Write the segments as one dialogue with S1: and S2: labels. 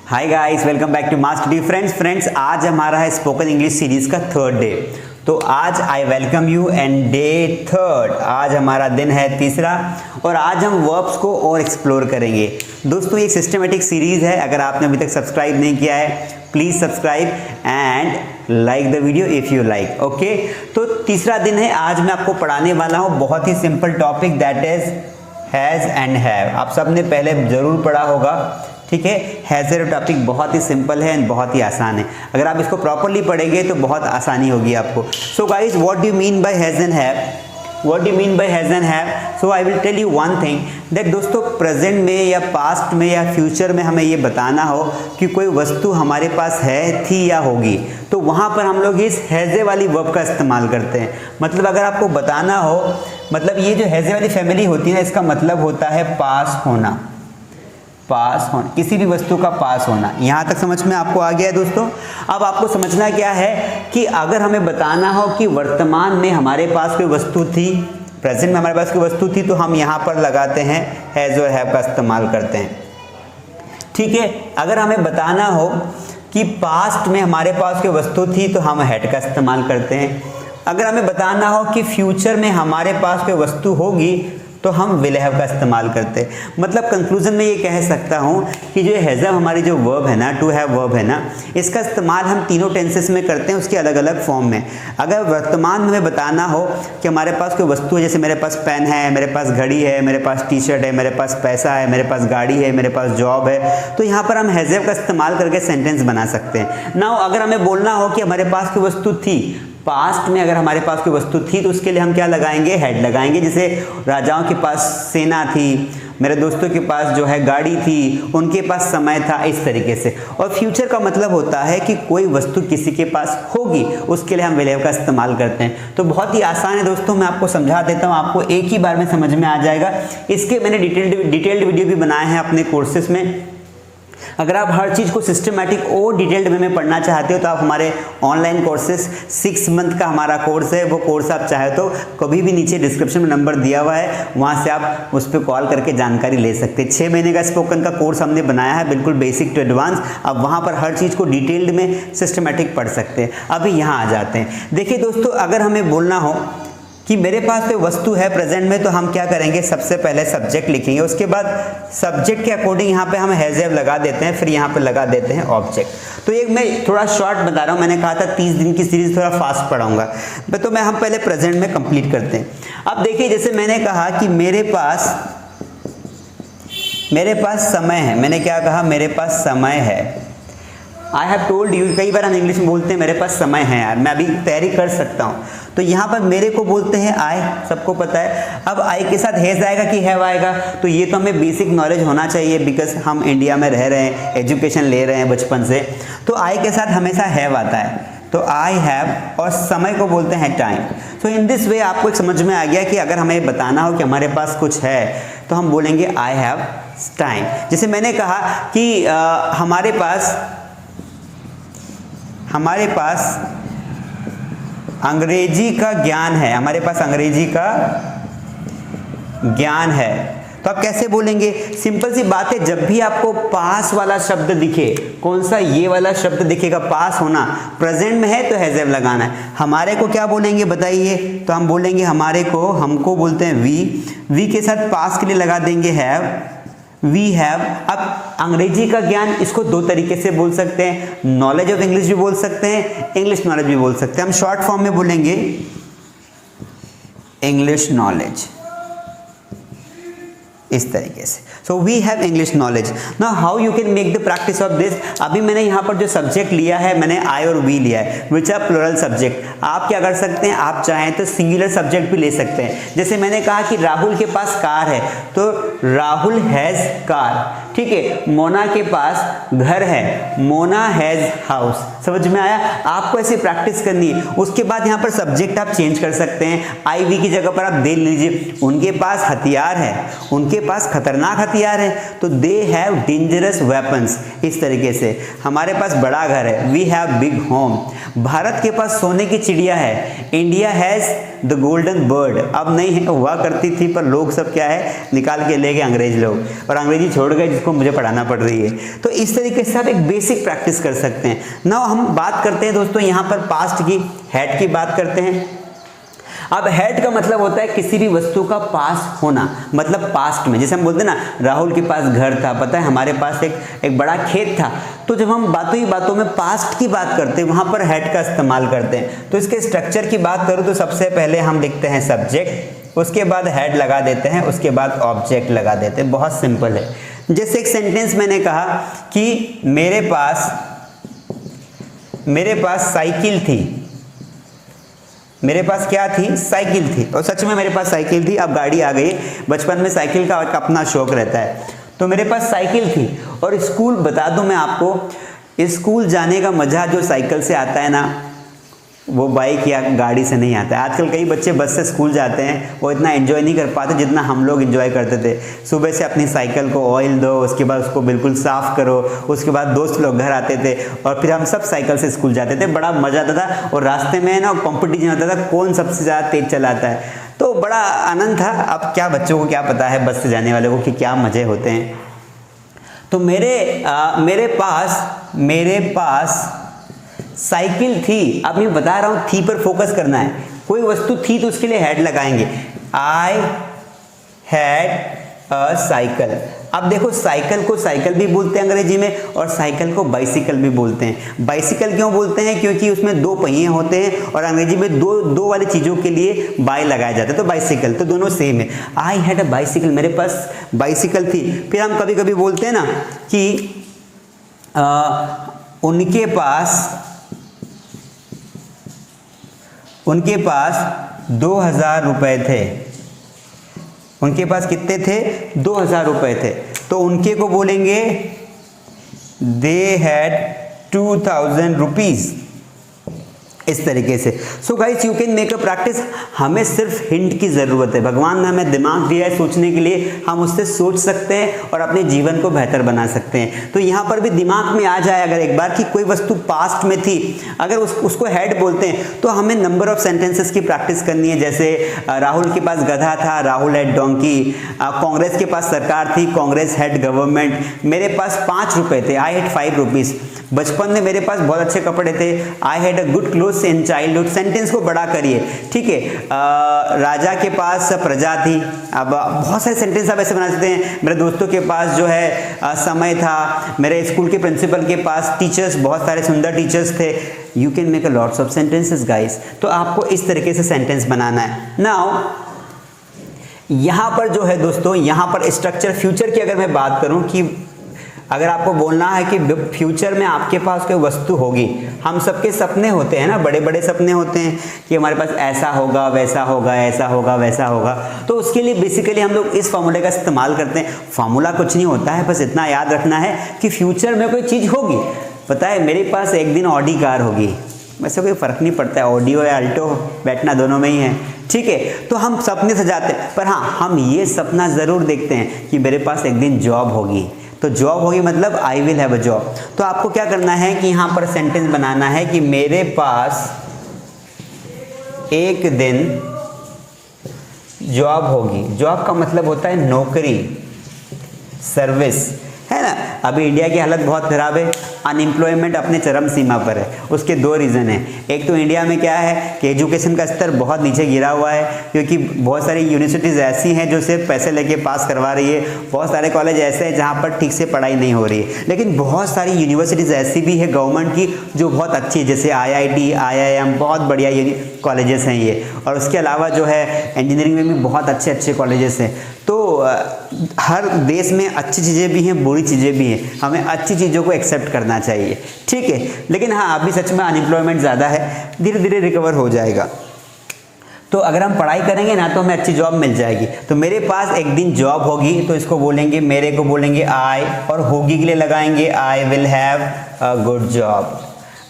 S1: Hi guys, welcome back to master friends आज हमारा है स्पोकन इंग्लिश सीरीज का थर्ड डे। तो आज I welcome you and day third. आज हमारा दिन है तीसरा और आज हम वर्ब्स को और एक्सप्लोर करेंगे। दोस्तों ये सिस्टमेटिक सीरीज है, अगर आपने अभी तक सब्सक्राइब नहीं किया है please subscribe and like the video if you like. Okay, तो तीसरा दिन है। आज मैं आपको पढ़ाने वाला हूँ बहुत ही simple topic, that is has and have. आप सबने पहले जरूर पढ़ा होगा, ठीक है। हैज़ टॉपिक बहुत ही सिंपल है एंड बहुत ही आसान है। अगर आप इसको प्रॉपरली पढ़ेंगे तो बहुत आसानी होगी आपको। So guys, what do you mean by has and have? What do you mean by has and have? So I will tell you one thing that दोस्तों, प्रेजेंट में या पास्ट में या फ्यूचर में हमें ये बताना हो कि कोई वस्तु हमारे पास है, थी या होगी, तो वहाँ पर हम लोग इस हैज़े वाली वर्ब का इस्तेमाल करते हैं। मतलब अगर आपको बताना हो, मतलब ये जो हैज़े वाली फैमिली होती है ना, इसका मतलब होता है पास होना। पास होना, किसी भी वस्तु का पास होना। यहाँ तक समझ में आपको आ गया है दोस्तों। अब आपको समझना क्या है कि अगर हमें बताना हो कि वर्तमान में हमारे पास कोई वस्तु थी, प्रेजेंट में हमारे पास कोई वस्तु थी, तो हम यहाँ पर लगाते हैं हैज़ और हैव का इस्तेमाल करते हैं, ठीक है। अगर हमें बताना हो कि पास्ट में हमारे पास कोई वस्तु थी तो हम हैड का इस्तेमाल करते हैं। अगर हमें बताना हो कि फ्यूचर में हमारे पास कोई वस्तु होगी तो हम विल हैव का इस्तेमाल करते हैं। मतलब कंक्लूजन में ये कह सकता हूँ कि जो हैज़ हमारी जो वर्ब है ना, टू हैव वर्ब है ना, इसका इस्तेमाल हम तीनों टेंसेस में करते हैं, उसके अलग अलग फॉर्म में। अगर वर्तमान में हमें बताना हो कि हमारे पास कोई वस्तु है, जैसे मेरे पास पेन है, मेरे पास घड़ी है, मेरे पास टी शर्ट है, मेरे पास पैसा है, मेरे पास गाड़ी है, मेरे पास जॉब है, तो यहाँ पर हम हैज़ का इस्तेमाल करके सेंटेंस बना सकते हैं। नाउ अगर हमें बोलना हो कि हमारे पास कोई वस्तु थी, पास्ट में अगर हमारे पास कोई वस्तु थी, तो उसके लिए हम क्या लगाएंगे? हैड लगाएंगे। जैसे राजाओं के पास सेना थी, मेरे दोस्तों के पास जो है गाड़ी थी, उनके पास समय था, इस तरीके से। और फ्यूचर का मतलब होता है कि कोई वस्तु किसी के पास होगी, उसके लिए हम विल हैव का इस्तेमाल करते हैं। तो बहुत ही आसान है दोस्तों, मैं आपको समझा देता हूँ, आपको एक ही बार में समझ में आ जाएगा। इसके मैंने डिटेल्ड वीडियो भी बनाए हैं अपने कोर्सेज में। अगर आप हर चीज़ को सिस्टमैटिक और डिटेल्ड वे में पढ़ना चाहते हो तो आप हमारे ऑनलाइन कोर्सेज 6 मंथ का हमारा कोर्स है, वो कोर्स आप चाहे तो कभी भी नीचे डिस्क्रिप्शन में नंबर दिया हुआ है, वहाँ से आप उस पर कॉल करके जानकारी ले सकते हैं। 6 महीने का स्पोकन का कोर्स हमने बनाया है, बिल्कुल बेसिक टू एडवांस। अब वहाँ पर हर चीज़ को डिटेल्ड में सिस्टमैटिक पढ़ सकते हैं। अभी यहाँ आ जाते हैं। देखिए दोस्तों, अगर हमें बोलना हो कि मेरे पास कोई वस्तु है प्रेजेंट में, तो हम क्या करेंगे? सबसे पहले सब्जेक्ट लिखेंगे, उसके बाद सब्जेक्ट के अकॉर्डिंग यहाँ पे हम हैज़ हैव लगा देते हैं, फिर यहाँ पे लगा देते हैं ऑब्जेक्ट। तो एक मैं थोड़ा शॉर्ट बता रहा हूँ, मैंने कहा था 30 दिन की सीरीज थोड़ा फास्ट पढ़ाऊंगा, तो मैं हम पहले प्रेजेंट में कंप्लीट करते हैं। अब देखिए, जैसे मैंने कहा कि मेरे पास समय है। मैंने क्या कहा? मेरे पास समय है। आई हैव टोल्ड यू, कई बार हम इंग्लिश में बोलते हैं मेरे पास समय है यार, मैं अभी तैयारी कर सकता हूँ, तो यहाँ पर मेरे को बोलते हैं आई, सबको पता है। अब आई के साथ हैज़ आएगा कि हैव आएगा, तो ये तो हमें बेसिक नॉलेज होना चाहिए, बिकॉज हम इंडिया में रह रहे हैं, एजुकेशन ले रहे हैं बचपन से, तो आई के साथ हमेशा हैव आता है। तो आई हैव, और समय को बोलते हैं time. So in this way आपको एक समझ में आ गया कि अगर हमें बताना हो कि हमारे पास कुछ है तो हम बोलेंगे आई हैव टाइम। जैसे मैंने कहा कि हमारे पास अंग्रेजी का ज्ञान है, हमारे पास अंग्रेजी का ज्ञान है, तो आप कैसे बोलेंगे? सिंपल सी बात है, जब भी आपको पास वाला शब्द दिखे, कौन सा? ये वाला शब्द दिखेगा, पास होना, प्रेजेंट में है तो हैज़ हैव लगाना है। हमारे को क्या बोलेंगे बताइए? तो हम बोलेंगे हमारे को, हमको बोलते हैं वी के साथ पास के लिए लगा देंगे हैव, वी हैव। अब अंग्रेजी का ज्ञान, इसको दो तरीके से बोल सकते हैं, नॉलेज ऑफ इंग्लिश भी बोल सकते हैं, इंग्लिश नॉलेज भी बोल सकते हैं। हम शॉर्ट फॉर्म में बोलेंगे इंग्लिश नॉलेज, इस तरीके से। So we have English knowledge. Now how you can make the practice of this? अभी मैंने यहाँ पर जो सब्जेक्ट लिया है, मैंने आई और वी लिया है, विच आर प्लुरल सब्जेक्ट। आप क्या कर सकते हैं? आप चाहें तो सिंगुलर सब्जेक्ट भी ले सकते हैं। जैसे मैंने कहा कि राहुल के पास कार है, तो राहुल हैज कार, ठीक है। मोना के पास घर है, मोना हैज हाउस। समझ में आया? आपको ऐसी प्रैक्टिस करनी है। उसके बाद यहाँ पर सब्जेक्ट आप चेंज कर सकते हैं, आई वी की जगह पर आप दे लीजिए उनके पास हथियार है, उनके पास खतरनाक हथियार हथियार हैं, तो दे हैव डेंजरस वेपन्स। इस तरीके से हमारे पास बड़ा घर है, we have big home. Bharat के पास सोने की चिड़िया है, India has the golden bird. अब नहीं है, हुआ करती थी, पर लोग सब क्या है निकाल के ले गए अंग्रेज लोग, और अंग्रेजी छोड़ गए जिसको मुझे पढ़ाना पड़ रही है। तो इस तरीके से आप एक बेसिक प्रैक्टिस कर सकते हैं। नाउ हम बात करते हैं दोस्तों यहाँ पर पास्ट की, हैड की बात करते हैं। अब हैड का मतलब होता है किसी भी वस्तु का पास होना, मतलब पास्ट में। जैसे हम बोलते हैं ना, राहुल के पास घर था, पता है हमारे पास एक बड़ा खेत था। तो जब हम बातों ही बातों में पास्ट की बात करते हैं, वहां पर हैड का इस्तेमाल करते हैं। तो इसके स्ट्रक्चर की बात करूं तो सबसे पहले हम लिखते हैं सब्जेक्ट, उसके बाद हैड लगा देते हैं, उसके बाद ऑब्जेक्ट लगा देते हैं। बहुत सिंपल है। जैसे एक सेंटेंस मैंने कहा कि मेरे पास साइकिल थी। मेरे पास क्या थी? साइकिल थी। और सच में मेरे पास साइकिल थी। अब गाड़ी आ गई, बचपन में साइकिल का अपना शौक रहता है। तो मेरे पास साइकिल थी। और स्कूल, बता दूं मैं आपको, स्कूल जाने का मजा जो साइकिल से आता है ना, वो बाइक या गाड़ी से नहीं आता है। आजकल कई बच्चे बस से स्कूल जाते हैं, वो इतना एंजॉय नहीं कर पाते जितना हम लोग एंजॉय करते थे। सुबह से अपनी साइकिल को ऑयल दो, उसके बाद उसको बिल्कुल साफ़ करो, उसके बाद दोस्त लोग घर आते थे और फिर हम सब साइकिल से स्कूल जाते थे। बड़ा मज़ा आता था। और रास्ते में ना कंपटीशन होता था कौन सबसे ज़्यादा तेज़ चलाता है, तो बड़ा आनंद था। अब क्या बच्चों को क्या पता है बस से जाने वाले को कि क्या मज़े होते हैं। तो मेरे पास साइकिल थी। अब मैं बता रहा हूं, थी पर फोकस करना है। कोई वस्तु थी तो उसके लिए हैड लगाएंगे। I had a cycle. अब देखो, साइकिल को साइकिल भी बोलते हैं अंग्रेजी में, और साइकिल को बाइसिकल भी बोलते हैं। बाइसिकल क्यों बोलते हैं? क्योंकि उसमें दो पहिए होते हैं और अंग्रेजी में दो वाली चीज़ों के लिए बाय लगाया जाता है, तो बाइसिकल। तो दोनों सेम है। आई हैड अ बाइसिकल, मेरे पास बाइसिकल थी। फिर हम कभी कभी बोलते हैं ना कि उनके पास 2000 रुपए थे। उनके पास कितने थे? 2000 रुपए थे। तो उनके को बोलेंगे दे हैड 2000 रुपीज। इस तरीके से। So guys, you can make a practice. हमें सिर्फ हिंट की ज़रूरत है। भगवान ने हमें दिमाग दिया है सोचने के लिए, हम उससे सोच सकते हैं और अपने जीवन को बेहतर बना सकते हैं। तो यहाँ पर भी दिमाग में आ जाए अगर एक बार कि कोई वस्तु पास्ट में थी, अगर उसको हैड बोलते हैं, तो हमें नंबर ऑफ सेंटेंसेस की प्रैक्टिस करनी है। जैसे राहुल के पास गधा था, राहुल हैड डोंकी। कांग्रेस के पास सरकार थी, कांग्रेस हैड गवर्नमेंट। मेरे पास 5 रुपए थे, आई हैड 5 रुपीज़। बचपन में मेरे पास बहुत अच्छे कपड़े थे, I had a good clothes in childhood. Sentence को बड़ा करिए, ठीक है। राजा के पास प्रजा थी। अब बहुत सारे सेंटेंस आप ऐसे बना सकते हैं। मेरे दोस्तों के पास जो है समय था। मेरे स्कूल के प्रिंसिपल के पास टीचर्स, बहुत सारे सुंदर टीचर्स थे। You can make a lots of sentences guys. तो आपको इस तरीके से सेंटेंस बनाना है। नाउ यहाँ पर जो है दोस्तों, यहाँ पर स्ट्रक्चर फ्यूचर की अगर मैं बात करूँ कि अगर आपको बोलना है कि फ्यूचर में आपके पास कोई वस्तु होगी, हम सबके सपने होते हैं ना, बड़े बड़े सपने होते हैं कि हमारे पास ऐसा होगा, वैसा होगा, ऐसा होगा, वैसा होगा। तो उसके लिए बेसिकली हम लोग इस फार्मूले का इस्तेमाल करते हैं। फार्मूला कुछ नहीं होता है, बस इतना याद रखना है कि फ्यूचर में कोई चीज़ होगी। पता है मेरे पास एक दिन ऑडी कार होगी, वैसे कोई फ़र्क नहीं पड़ता है, ऑडी हो या अल्टो, बैठना दोनों में ही है, ठीक है। तो हम सपने सजाते हैं, पर हाँ, हम ये सपना ज़रूर देखते हैं कि मेरे पास एक दिन जॉब होगी। तो जॉब होगी मतलब I will have a job. तो आपको क्या करना है कि यहाँ पर सेंटेंस बनाना है कि मेरे पास एक दिन जॉब होगी। जॉब का मतलब होता है नौकरी, सर्विस, है ना। अभी इंडिया की हालत बहुत खराब है, अनएम्प्लॉयमेंट अपने चरम सीमा पर है। उसके 2 रीज़न हैं। एक तो इंडिया में क्या है कि एजुकेशन का स्तर बहुत नीचे गिरा हुआ है, क्योंकि बहुत सारी यूनिवर्सिटीज़ ऐसी हैं जो सिर्फ पैसे लेके पास करवा रही है। बहुत सारे कॉलेज ऐसे हैं जहाँ पर ठीक से पढ़ाई नहीं हो रही है। लेकिन बहुत सारी यूनिवर्सिटीज़ ऐसी भी है गवर्नमेंट की जो बहुत अच्छी है, जैसे IIT, IIM, बहुत बढ़िया कॉलेजेस हैं ये। और उसके अलावा जो है इंजीनियरिंग में भी बहुत अच्छे अच्छे कॉलेजेस हैं। तो हर देश में अच्छी चीज़ें भी हैं, बुरी चीज़ें भी हैं। हमें अच्छी चीज़ों को एक्सेप्ट करना चाहिए, ठीक है। लेकिन हाँ, अभी सच में अनएम्प्लॉयमेंट ज़्यादा है, धीरे धीरे रिकवर हो जाएगा। तो अगर हम पढ़ाई करेंगे ना तो हमें अच्छी जॉब मिल जाएगी। तो मेरे पास एक दिन जॉब होगी, तो इसको बोलेंगे, मेरे को बोलेंगे आई, और होगी के लिए लगाएंगे I will have a good job.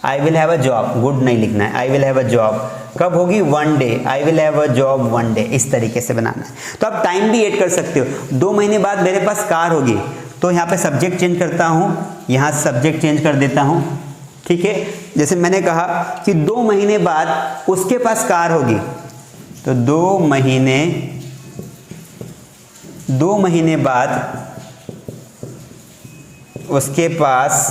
S1: I will have a job, good नहीं लिखना है, I will have a job कब होगी, one day, I will have a job one day, इस तरीके से बनाना है। तो आप टाइम भी ऐड कर सकते हो। 2 महीने बाद मेरे पास कार होगी, तो यहाँ पे सब्जेक्ट चेंज करता हूँ, यहाँ सब्जेक्ट चेंज कर देता हूँ, ठीक है। जैसे मैंने कहा कि 2 महीने बाद उसके पास कार होगी, तो 2 महीने बाद उसके पास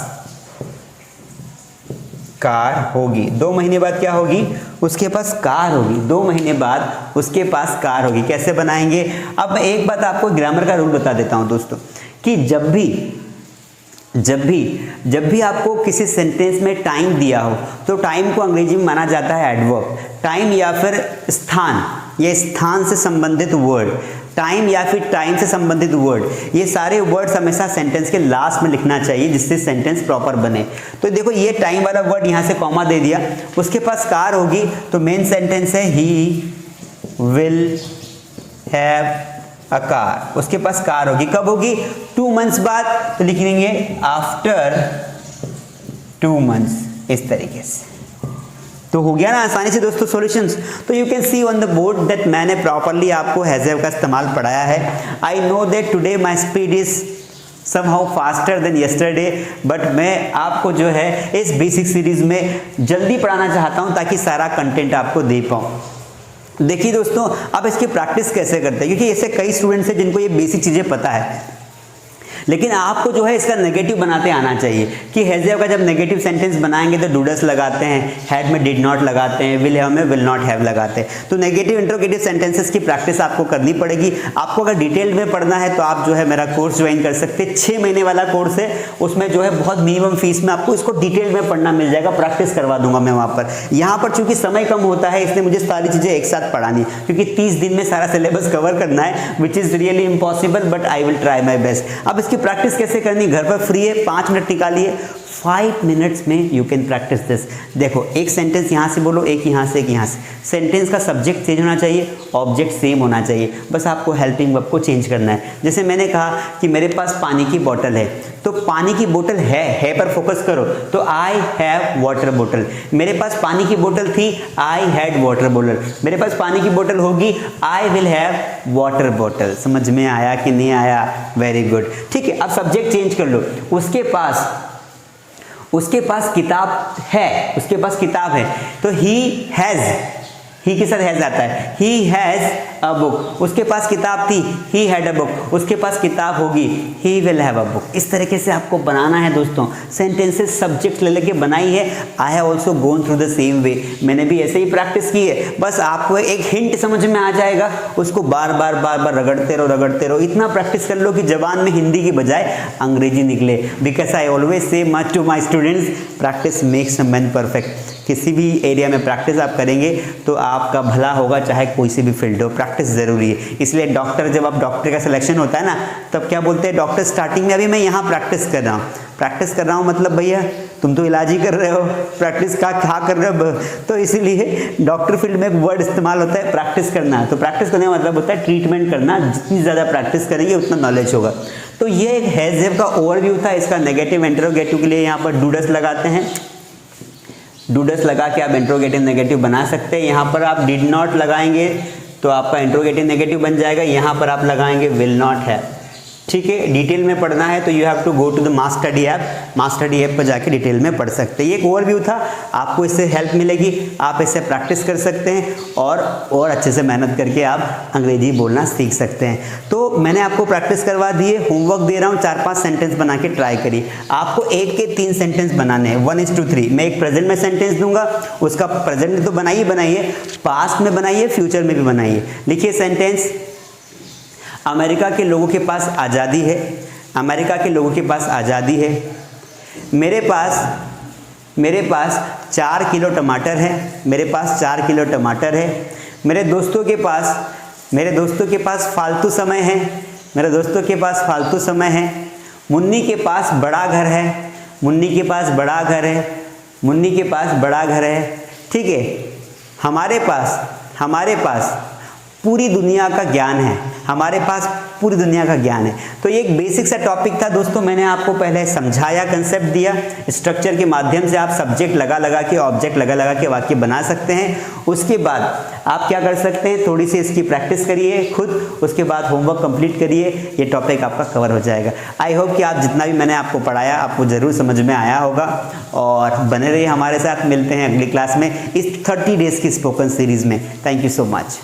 S1: कार होगी। 2 महीने बाद क्या होगी, उसके पास कार होगी। 2 महीने बाद उसके पास कार होगी। कैसे बनाएंगे? अब एक बात आपको ग्रामर का रूल बता देता हूं दोस्तों, कि जब भी आपको किसी सेंटेंस में टाइम दिया हो, तो टाइम को अंग्रेजी में माना जाता है एडवर्ब। टाइम या फिर स्थान, या स्थान से संबंधित वर्ड, टाइम या फिर टाइम से संबंधित वर्ड, ये सारे वर्ड्स हमेशा सेंटेंस के लास्ट में लिखना चाहिए, जिससे सेंटेंस प्रॉपर बने। तो देखो ये टाइम वाला वर्ड यहाँ से कॉमा दे दिया, उसके पास कार होगी, तो मेन सेंटेंस है he will have a car. उसके पास कार होगी, कब होगी? 2 मंथ्स बाद, तो लिख लेंगे आफ्टर 2 मंथ्स, इस तरीके से। तो हो गया ना आसानी से दोस्तों सॉल्यूशंस। तो you can see on the board that मैंने प्रॉपरली आपको हैज़ का इस्तेमाल पढ़ाया है। I know that today my speed is somehow faster than yesterday, but मैं आपको जो है इस बेसिक सीरीज में जल्दी पढ़ाना चाहता हूं, ताकि सारा कंटेंट आपको दे पाऊं। देखिए दोस्तों, अब इसकी प्रैक्टिस कैसे करते हैं, क्योंकि ऐसे कई स्टूडेंट्स हैं जिनको ये बेसिक चीज़ें पता है, लेकिन आपको जो है इसका नेगेटिव बनाते आना चाहिए। कि हैज़ का जब नेगेटिव सेंटेंस बनाएंगे तो डूडस लगाते हैं, हैड में डिड नॉट लगाते हैं, विल हैव में विल नॉट हैव लगाते हैं। तो नेगेटिव इंट्रोगेटिव सेंटेंसेस की प्रैक्टिस आपको करनी पड़ेगी। आपको अगर डिटेल में पढ़ना है तो आप जो है मेरा कोर्स ज्वाइन कर सकते हैं। 6 महीने वाला कोर्स है, उसमें जो है बहुत मिनिमम फीस में आपको इसको डिटेल में पढ़ना मिल जाएगा, प्रैक्टिस करवा दूंगा मैं वहाँ पर। यहाँ पर चूंकि समय कम होता है, इसलिए मुझे सारी चीज़ें एक साथ पढ़ानी है, क्योंकि 30 दिन में सारा सिलेबस कवर करना है, which is really impossible, but I will try my best. अब इसकी प्रैक्टिस कैसे करनी, घर पर फ्री है, 5 मिनट निकालिए, 5 मिनट्स में यू कैन प्रैक्टिस दिस। देखो एक सेंटेंस यहाँ से बोलो, एक यहाँ से, एक यहाँ से। सेंटेंस का सब्जेक्ट चेंज होना चाहिए, ऑब्जेक्ट सेम होना चाहिए, बस आपको हेल्पिंग वर्ब को चेंज करना है। जैसे मैंने कहा कि मेरे पास पानी की बोतल है, तो पानी की बोतल है पर फोकस करो, तो आई हैव वाटर बोतल। मेरे पास पानी की बोतल थी, आई हैड वाटर बोतल। मेरे पास पानी की बोतल होगी, आई विल हैव वाटर बोतल। समझ में आया कि नहीं आया? वेरी गुड, ठीक है। अब सब्जेक्ट चेंज कर लो। उसके पास किताब है, उसके पास किताब है, तो ही हैज, ही के साथ हैज आता है, ही हैज अ बुक। उसके पास किताब थी, ही हैड अ बुक। उसके पास किताब होगी, he will have a book. इस तरीके से आपको बनाना है दोस्तों। सेंटेंसेस सब्जेक्ट ले लेके बनाई है। I have also gone through the same way, मैंने भी ऐसे ही प्रैक्टिस की है। बस आपको एक हिंट समझ में आ जाएगा, उसको बार बार रगड़ते रहो। इतना प्रैक्टिस कर लो कि जबान में हिंदी की बजाय अंग्रेजी निकले। Because I always say much to my students, practice makes a man perfect. किसी भी एरिया में प्रैक्टिस आप करेंगे तो आपका भला होगा, चाहे कोई सी भी फील्ड हो। प्रैक्टिस जरूरी है। इसलिए डॉक्टर, जब आप डॉक्टर का सिलेक्शन होता है ना, तब क्या बोलते हैं डॉक्टर स्टार्टिंग में, अभी मैं यहाँ प्रैक्टिस कर रहा हूँ, मतलब भैया तुम तो इलाज ही कर रहे हो, प्रैक्टिस क्या कर रहे हो। तो इसीलिए डॉक्टर फील्ड में एक वर्ड इस्तेमाल होता है प्रैक्टिस करना। तो प्रैक्टिस करने का मतलब होता है ट्रीटमेंट करना। जितनी ज़्यादा प्रैक्टिस करेंगे उतना नॉलेज होगा। तो ये एक हैज़ का ओवरव्यू था। इसका नेगेटिव इंट्रोगेटिव के लिए यहाँ पर डूडस लगाते हैं। डूडस लगा के आप इंट्रोगेटिव नेगेटिव बना सकते हैं। यहाँ पर आप डिड नॉट लगाएंगे तो आपका इंट्रोगेटिव नेगेटिव बन जाएगा। यहाँ पर आप लगाएंगे विल नॉट है। ठीक है, डिटेल में पढ़ना है तो you have to go to the mass study app. Mass study app पर जाके डिटेल में पढ़ सकते हैं। ये एक ओवरव्यू था, आपको इससे हेल्प मिलेगी, आप इससे प्रैक्टिस कर सकते हैं और अच्छे से मेहनत करके आप अंग्रेजी बोलना सीख सकते हैं। तो मैंने आपको प्रैक्टिस करवा दी है, होमवर्क दे रहा हूँ, 4-5 सेंटेंस बना के ट्राई करिए। आपको 1 के 3 सेंटेंस बनाने हैं, 1:3। मैं एक प्रेजेंट में सेंटेंस दूंगा, उसका प्रेजेंट में तो बनाइए, पास्ट में बनाइए, फ्यूचर में भी बनाइए। लिखिए सेंटेंस, अमेरिका के लोगों के पास आज़ादी है। अमेरिका के लोगों के पास आज़ादी है। मेरे पास 4 किलो टमाटर है। मेरे पास 4 किलो टमाटर है। मेरे दोस्तों के पास फालतू समय है। मेरे दोस्तों के पास फालतू समय है। मुन्नी के पास बड़ा घर है। मुन्नी के पास बड़ा घर है। मुन्नी के पास बड़ा घर है। ठीक है, हमारे पास पूरी दुनिया का ज्ञान है, हमारे पास पूरी दुनिया का ज्ञान है। तो ये एक बेसिक सा टॉपिक था दोस्तों, मैंने आपको पहले समझाया, कंसेप्ट दिया, स्ट्रक्चर के माध्यम से आप सब्जेक्ट लगा लगा के, ऑब्जेक्ट लगा लगा के वाक्य बना सकते हैं। उसके बाद आप क्या कर सकते हैं, थोड़ी सी इसकी प्रैक्टिस करिए खुद, उसके बाद होमवर्क कंप्लीट करिए, ये टॉपिक आपका कवर हो जाएगा। आई होप कि आप जितना भी मैंने आपको पढ़ाया आपको ज़रूर समझ में आया होगा, और बने रहिए हमारे साथ। मिलते हैं अगली क्लास में इस 30 डेज़ की स्पोकन सीरीज़ में। Thank you so much.